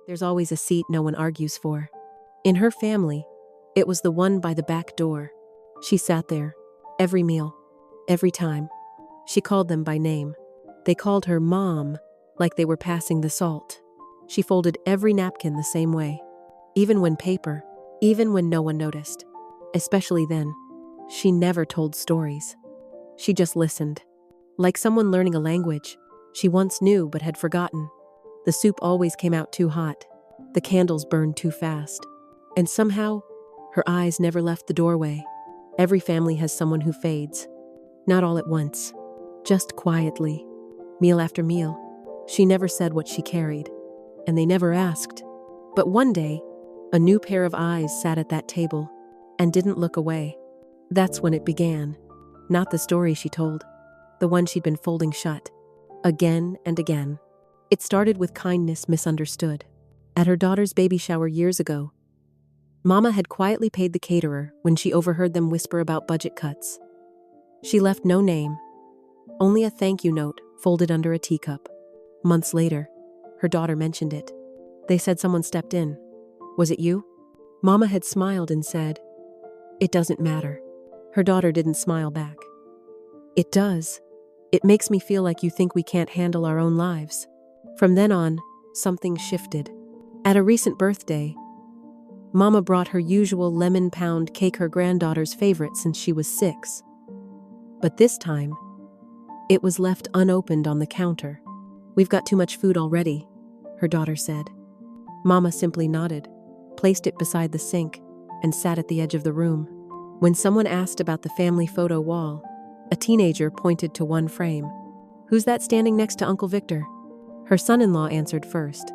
There's always a seat no one argues for. In her family, it was the one by the back door. She sat there, every meal, every time. She called them by name. They called her Mom, like they were passing the salt. She folded every napkin the same way, even when no one noticed. Especially then. She never told stories. She just listened. Like someone learning a language she once knew but had forgotten. The soup always came out too hot. The candles burned too fast. And somehow, her eyes never left the doorway. Every family has someone who fades. Not all at once. Just quietly. Meal after meal. She never said what she carried. And they never asked. But one day, a new pair of eyes sat at that table and didn't look away. That's when it began. Not the story she told. The one she'd been folding shut. Again and again. It started with kindness misunderstood. At her daughter's baby shower years ago, Mama had quietly paid the caterer when she overheard them whisper about budget cuts. She left no name, only a thank you note folded under a teacup. Months later, her daughter mentioned it. They said someone stepped in. Was it you? Mama had smiled and said, "It doesn't matter." Her daughter didn't smile back. "It does. It makes me feel like you think we can't handle our own lives." From then on, something shifted. At a recent birthday, Mama brought her usual lemon pound cake, her granddaughter's favorite since she was 6. But this time, it was left unopened on the counter. "We've got too much food already," her daughter said. Mama simply nodded, placed it beside the sink, and sat at the edge of the room. When someone asked about the family photo wall, a teenager pointed to one frame. "Who's that standing next to Uncle Victor?" Her son-in-law answered first.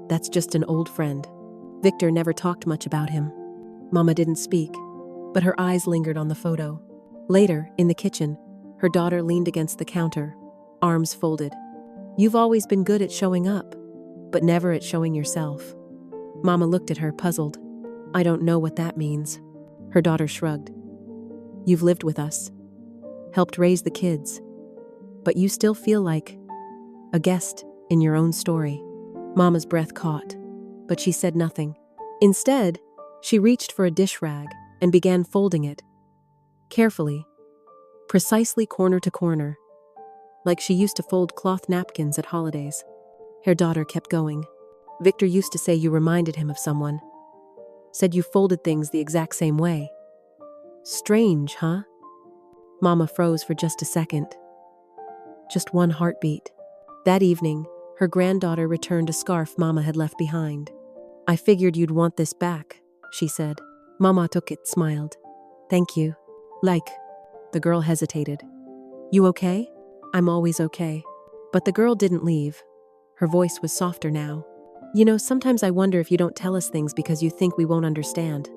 "That's just an old friend. Victor never talked much about him." Mama didn't speak, but her eyes lingered on the photo. Later, in the kitchen, her daughter leaned against the counter, arms folded. "You've always been good at showing up, but never at showing yourself." Mama looked at her, puzzled. "I don't know what that means." Her daughter shrugged. "You've lived with us, helped raise the kids, but you still feel like a guest in your own story." Mama's breath caught, but she said nothing. Instead, she reached for a dish rag and began folding it. Carefully, precisely corner to corner, like she used to fold cloth napkins at holidays. Her daughter kept going. "Victor used to say you reminded him of someone. Said you folded things the exact same way." "Strange, huh?" Mama froze for just a second. Just one heartbeat. That evening, her granddaughter returned a scarf Mama had left behind. "I figured you'd want this back," she said. Mama took it, smiled. "Thank you." "Like." The girl hesitated. "You okay?" "I'm always okay." But the girl didn't leave. Her voice was softer now. "You know, sometimes I wonder if you don't tell us things because you think we won't understand.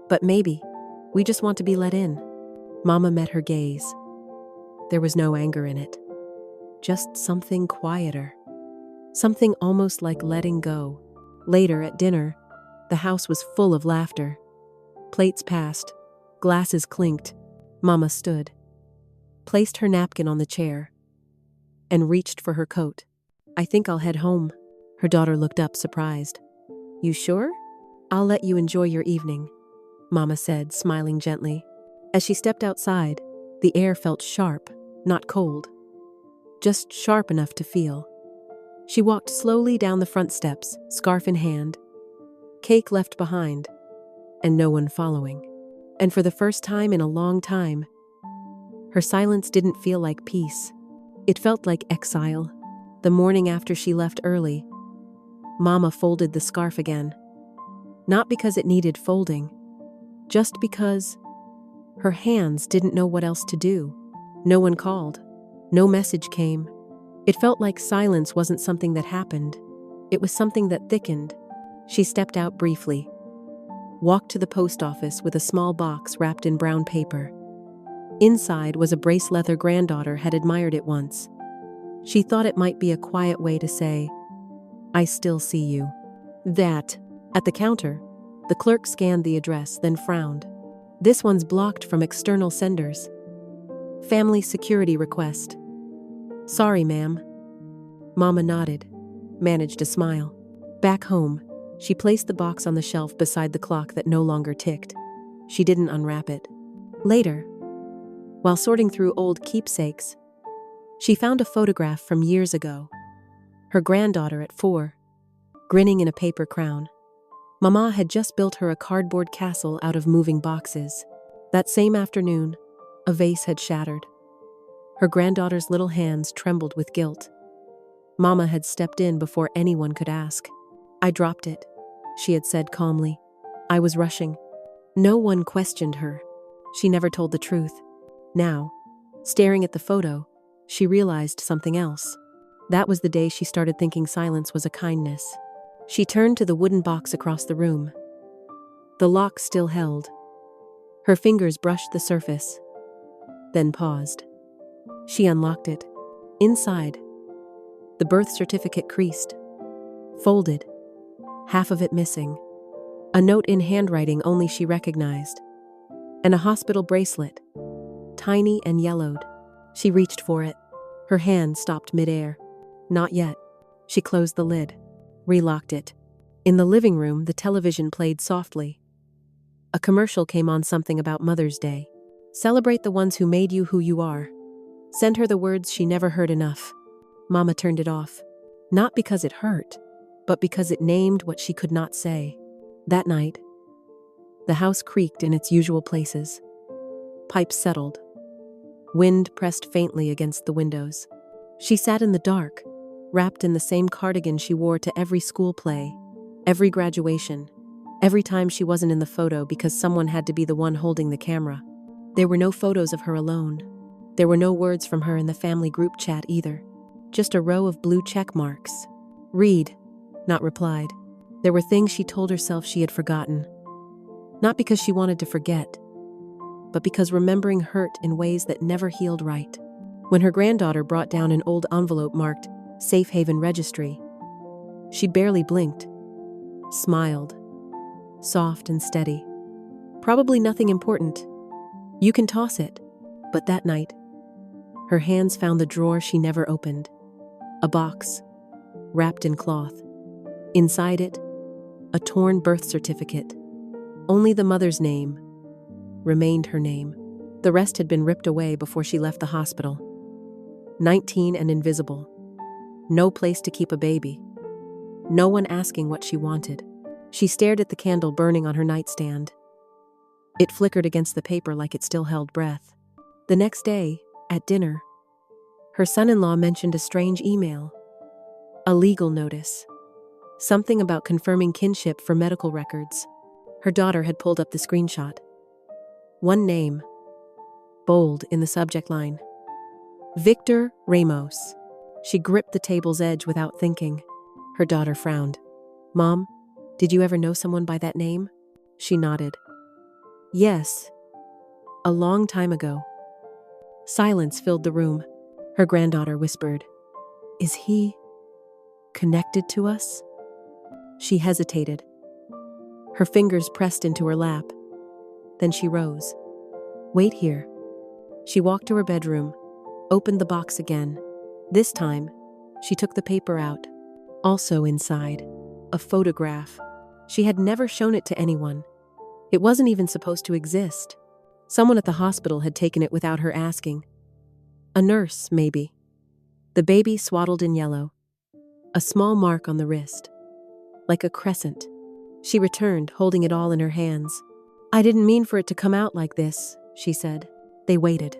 But maybe we just want to be let in." Mama met her gaze. There was no anger in it. Just something quieter. Something almost like letting go. Later at dinner, the house was full of laughter. Plates passed. Glasses clinked. Mama stood, placed her napkin on the chair, and reached for her coat. "I think I'll head home." Her daughter looked up, surprised. "You sure?" "I'll let you enjoy your evening," Mama said, smiling gently. As she stepped outside, the air felt sharp, not cold. Just sharp enough to feel. She walked slowly down the front steps, scarf in hand, cake left behind, and no one following. And for the first time in a long time, her silence didn't feel like peace. It felt like exile. The morning after she left early, Mama folded the scarf again. Not because it needed folding, just because her hands didn't know what else to do. No one called. No message came. It felt like silence wasn't something that happened. It was something that thickened. She stepped out briefly, walked to the post office with a small box wrapped in brown paper. Inside was a bracelet her granddaughter had admired it once. She thought it might be a quiet way to say, "I still see you." At the counter, the clerk scanned the address, then frowned. "This one's blocked from external senders. Family security request." "Sorry, ma'am." Mama nodded, managed a smile. Back home, She placed the box on the shelf beside the clock that no longer ticked. She didn't unwrap it. Later, while sorting through old keepsakes, she found a photograph from years ago. Her granddaughter at 4, grinning in a paper crown. Mama had just built her a cardboard castle out of moving boxes. That same afternoon, a vase had shattered. Her granddaughter's little hands trembled with guilt. Mama had stepped in before anyone could ask. "I dropped it," she had said calmly. "I was rushing." No one questioned her. She never told the truth. Now, staring at the photo, she realized something else. That was the day she started thinking silence was a kindness. She turned to the wooden box across the room. The lock still held. Her fingers brushed the surface, then paused. She unlocked it. Inside, the birth certificate creased, folded, half of it missing. A note in handwriting only she recognized, and a hospital bracelet, tiny and yellowed. She reached for it. Her hand stopped midair. Not yet. She closed the lid, relocked it. In the living room, the television played softly. A commercial came on, something about Mother's Day. Celebrate the ones who made you who you are. Send her the words she never heard enough. Mama turned it off. Not because it hurt, but because it named what she could not say. That night, the house creaked in its usual places. Pipes settled. Wind pressed faintly against the windows. She sat in the dark, wrapped in the same cardigan she wore to every school play, every graduation, every time she wasn't in the photo because someone had to be the one holding the camera. There were no photos of her alone. There were no words from her in the family group chat either. Just a row of blue check marks. Read, not replied. There were things she told herself she had forgotten. Not because she wanted to forget, but because remembering hurt in ways that never healed right. When her granddaughter brought down an old envelope marked Safe Haven Registry, she barely blinked, smiled, soft and steady. Probably nothing important. You can toss it. But that night, her hands found the drawer she never opened. A box, wrapped in cloth. Inside it, a torn birth certificate. Only the mother's name remained her name. The rest had been ripped away before she left the hospital. 19 and invisible. No place to keep a baby. No one asking what she wanted. She stared at the candle burning on her nightstand. It flickered against the paper like it still held breath. The next day, at dinner, her son-in-law mentioned a strange email. A legal notice. Something about confirming kinship for medical records. Her daughter had pulled up the screenshot. One name, bold in the subject line. Victor Ramos. She gripped the table's edge without thinking. Her daughter frowned. "Mom, did you ever know someone by that name?" She nodded. "Yes. A long time ago." Silence filled the room. Her granddaughter whispered, "Is he connected to us?" She hesitated. Her fingers pressed into her lap. Then she rose. "Wait here." She walked to her bedroom, opened the box again. This time, she took the paper out. Also inside, a photograph. She had never shown it to anyone. It wasn't even supposed to exist. Someone at the hospital had taken it without her asking. A nurse, maybe. The baby swaddled in yellow. A small mark on the wrist. Like a crescent. She returned, holding it all in her hands. "I didn't mean for it to come out like this," she said. They waited.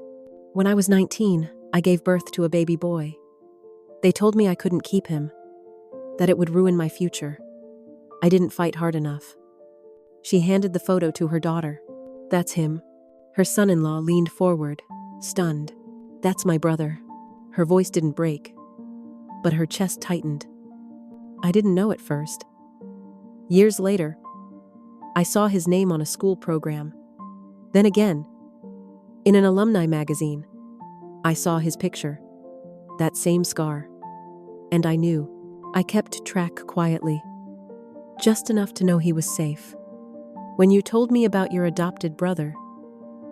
"When I was 19, I gave birth to a baby boy. They told me I couldn't keep him, that it would ruin my future. I didn't fight hard enough." She handed the photo to her daughter. "That's him." Her son-in-law leaned forward, stunned. "That's my brother." Her voice didn't break, but her chest tightened. "I didn't know at first. Years later, I saw his name on a school program. Then again, in an alumni magazine, I saw his picture. That same scar. And I knew. I kept track quietly. Just enough to know he was safe. When you told me about your adopted brother,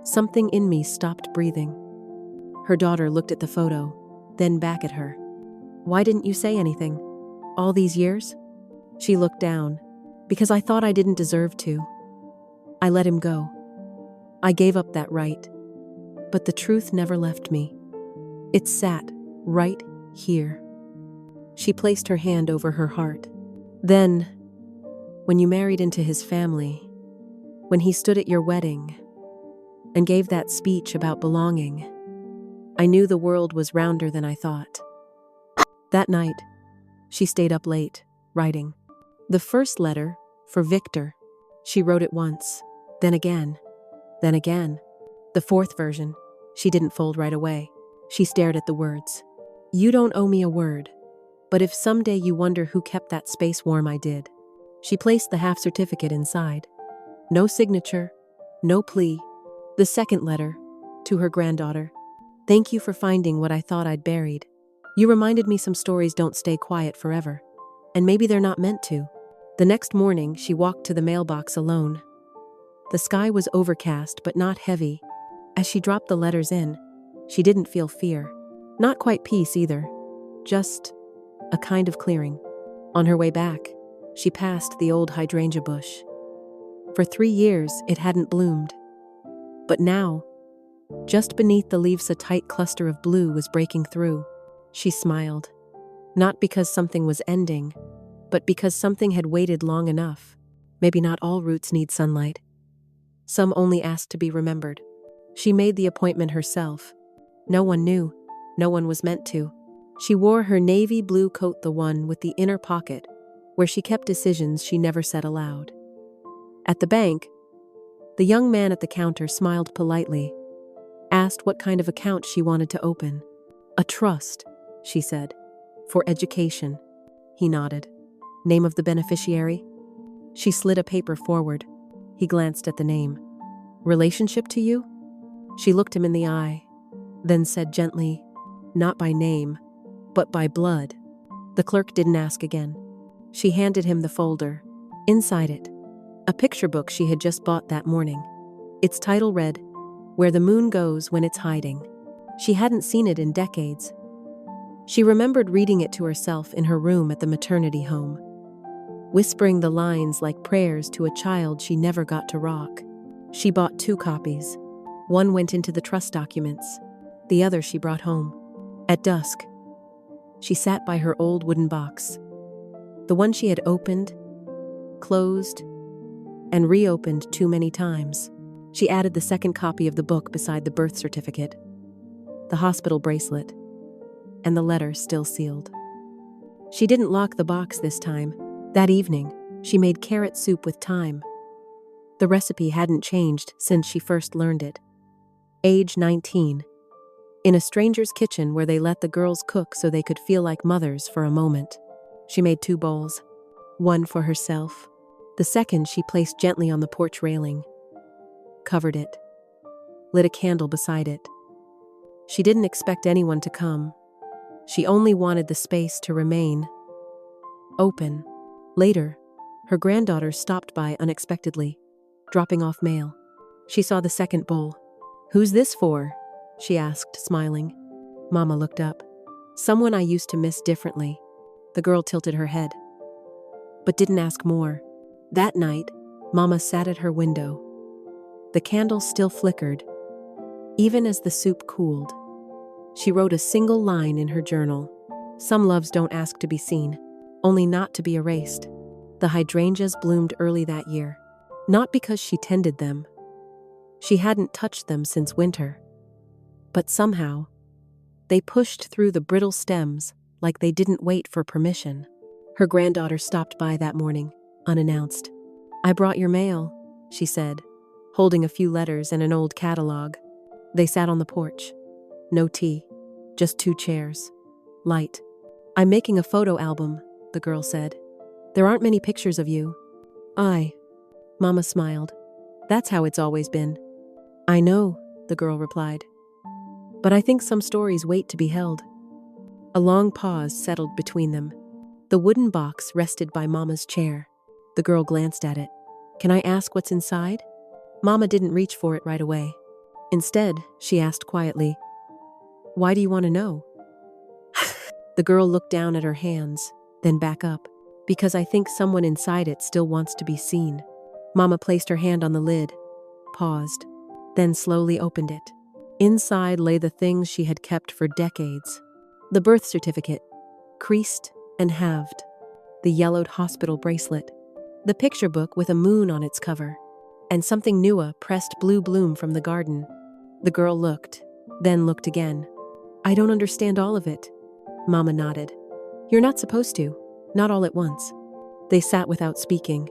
something in me stopped breathing." Her daughter looked at the photo, then back at her. "Why didn't you say anything? All these years?" She looked down. Because I thought I didn't deserve to. I let him go. I gave up that right. But the truth never left me. It sat right here. She placed her hand over her heart. Then, when you married into his family, when he stood at your wedding and gave that speech about belonging, I knew the world was rounder than I thought. That night, she stayed up late, writing. The first letter, for Victor, she wrote it once, then again, then again. The fourth version, she didn't fold right away. She stared at the words. You don't owe me a word, but if someday you wonder who kept that space warm, I did. She placed the half certificate inside. No signature, no plea. The second letter, to her granddaughter. Thank you for finding what I thought I'd buried. You reminded me some stories don't stay quiet forever. And maybe they're not meant to. The next morning, she walked to the mailbox alone. The sky was overcast but not heavy. As she dropped the letters in, she didn't feel fear. Not quite peace either. Just a kind of clearing. On her way back, she passed the old hydrangea bush. For 3 years, it hadn't bloomed. But now, just beneath the leaves, a tight cluster of blue was breaking through. She smiled. Not because something was ending, but because something had waited long enough. Maybe not all roots need sunlight. Some only ask to be remembered. She made the appointment herself. No one knew. No one was meant to. She wore her navy blue coat, the one with the inner pocket, where she kept decisions she never said aloud. At the bank, the young man at the counter smiled politely, asked what kind of account she wanted to open. A trust, she said. For education. He nodded. Name of the beneficiary? She slid a paper forward. He glanced at the name. Relationship to you? She looked him in the eye, then said gently, not by name, but by blood. The clerk didn't ask again. She handed him the folder. Inside it, a picture book she had just bought that morning. Its title read, Where the Moon Goes When It's Hiding. She hadn't seen it in decades. She remembered reading it to herself in her room at the maternity home, whispering the lines like prayers to a child she never got to rock. She bought 2 copies. One went into the trust documents. The other she brought home. At dusk, she sat by her old wooden box. The one she had opened, closed, and reopened too many times. She added the second copy of the book beside the birth certificate, the hospital bracelet, and the letter still sealed. She didn't lock the box this time. That evening, she made carrot soup with thyme. The recipe hadn't changed since she first learned it. Age 19. In a stranger's kitchen where they let the girls cook so they could feel like mothers for a moment. She made 2 bowls. One for herself. The second she placed gently on the porch railing. Covered it. Lit a candle beside it. She didn't expect anyone to come. She only wanted the space to remain open. Later, her granddaughter stopped by unexpectedly, dropping off mail. She saw the second bowl. Who's this for? She asked, smiling. Mama looked up. Someone I used to miss differently. The girl tilted her head, but didn't ask more. That night, Mama sat at her window. The candle still flickered, even as the soup cooled. She wrote a single line in her journal. Some loves don't ask to be seen, only not to be erased. The hydrangeas bloomed early that year, not because she tended them. She hadn't touched them since winter. But somehow, they pushed through the brittle stems like they didn't wait for permission. Her granddaughter stopped by that morning, unannounced. I brought your mail, she said, holding a few letters and an old catalog. They sat on the porch. No tea, just 2 chairs. Light. I'm making a photo album, the girl said. There aren't many pictures of you. Mama smiled. That's how it's always been. I know, the girl replied. But I think some stories wait to be held. A long pause settled between them. The wooden box rested by Mama's chair. The girl glanced at it. Can I ask what's inside? Mama didn't reach for it right away. Instead, she asked quietly, Why do you want to know? The girl looked down at her hands, then back up. Because I think someone inside it still wants to be seen. Mama placed her hand on the lid, paused, then slowly opened it. Inside lay the things she had kept for decades. The birth certificate, creased and halved. The yellowed hospital bracelet. The picture book with a moon on its cover. And something new, a pressed blue bloom from the garden. The girl looked, then looked again. I don't understand all of it. Mama nodded. You're not supposed to, not all at once. They sat without speaking.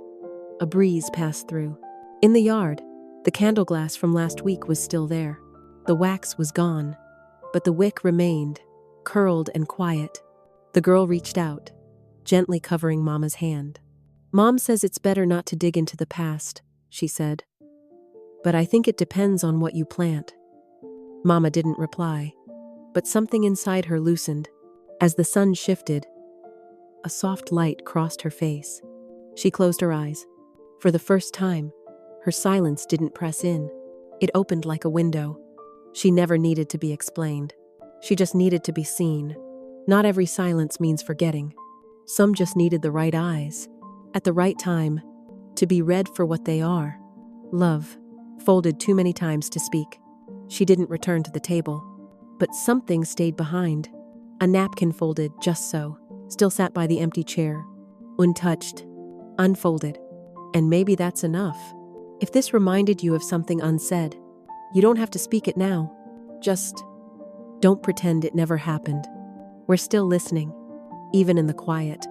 A breeze passed through. In the yard, the candle glass from last week was still there. The wax was gone, but the wick remained, curled and quiet. The girl reached out, gently covering Mama's hand. Mom says it's better not to dig into the past, she said. But I think it depends on what you plant. Mama didn't reply, but something inside her loosened. As the sun shifted, a soft light crossed her face. She closed her eyes. For the first time, her silence didn't press in. It opened like a window. She never needed to be explained. She just needed to be seen. Not every silence means forgetting. Some just needed the right eyes, at the right time, to be read for what they are. Love, folded too many times to speak. She didn't return to the table, but something stayed behind. A napkin folded just so, still sat by the empty chair, untouched, unfolded. And maybe that's enough. If this reminded you of something unsaid, you don't have to speak it now. Just don't pretend it never happened. We're still listening, even in the quiet.